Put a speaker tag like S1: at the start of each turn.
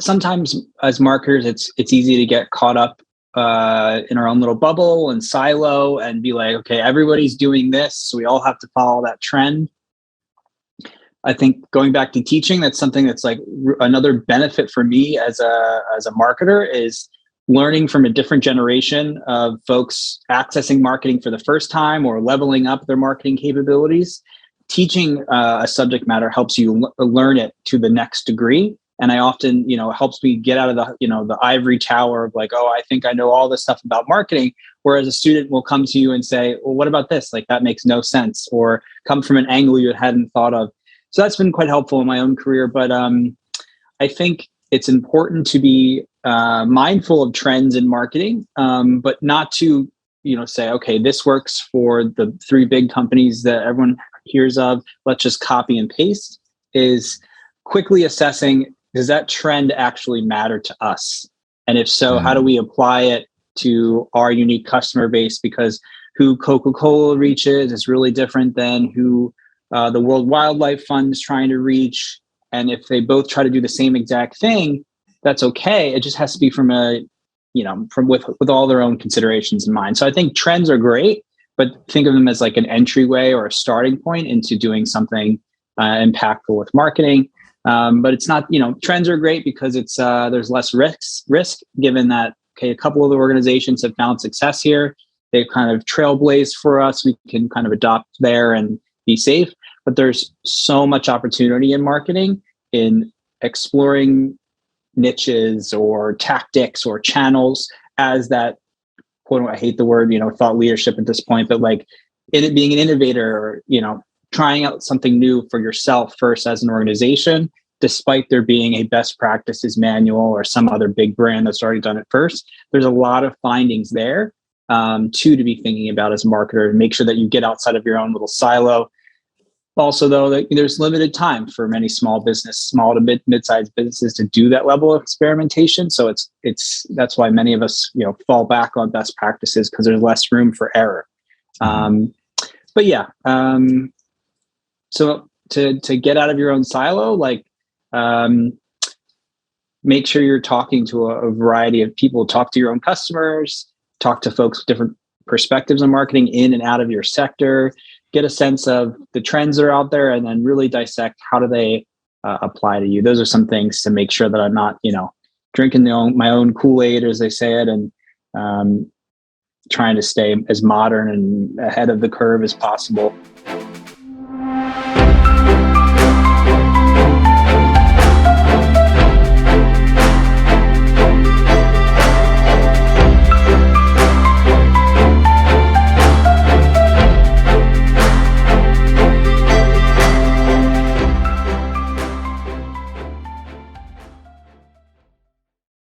S1: sometimes as marketers, it's easy to get caught up in our own little bubble and silo and be like, okay, everybody's doing this, so we all have to follow that trend. I think going back to teaching, that's something that's like another benefit for me as a marketer is learning from a different generation of folks accessing marketing for the first time or leveling up their marketing capabilities. Teaching a subject matter helps you learn it to the next degree. And I often, it helps me get out of the ivory tower of like, oh, I think I know all this stuff about marketing. Whereas a student will come to you and say, well, what about this? Like, that makes no sense, or come from an angle you hadn't thought of. So that's been quite helpful in my own career. But I think it's important to be mindful of trends in marketing, but not to, say, okay, this works for the 3 big companies that everyone hears of. Let's just copy and paste. Is quickly assessing, does that trend actually matter to us? And if so, how do we apply it to our unique customer base? Because who Coca-Cola reaches is really different than who the World Wildlife Fund is trying to reach. And if they both try to do the same exact thing, that's okay. It just has to be from with all their own considerations in mind. So I think trends are great, but think of them as like an entryway or a starting point into doing something impactful with marketing. But it's not, trends are great because it's there's less risk given that, okay, a couple of the organizations have found success here. They've kind of trailblazed for us. We can kind of adopt there and be safe. But there's so much opportunity in marketing in exploring niches or tactics or channels as that, quote, I hate the word, thought leadership at this point, but like being an innovator or, trying out something new for yourself first as an organization, despite there being a best practices manual or some other big brand that's already done it first. There's a lot of findings there to be thinking about as a marketer, and make sure that you get outside of your own little silo. Also, though, there's limited time for many small to mid-sized businesses to do that level of experimentation. So that's why many of us, fall back on best practices, because there's less room for error. But yeah, so to get out of your own silo, make sure you're talking to a variety of people. Talk to your own customers. Talk to folks with different perspectives on marketing in and out of your sector. Get a sense of the trends that are out there, and then really dissect how do they apply to you. Those are some things to make sure that I'm not, drinking my own Kool-Aid, as they say it, and trying to stay as modern and ahead of the curve as possible.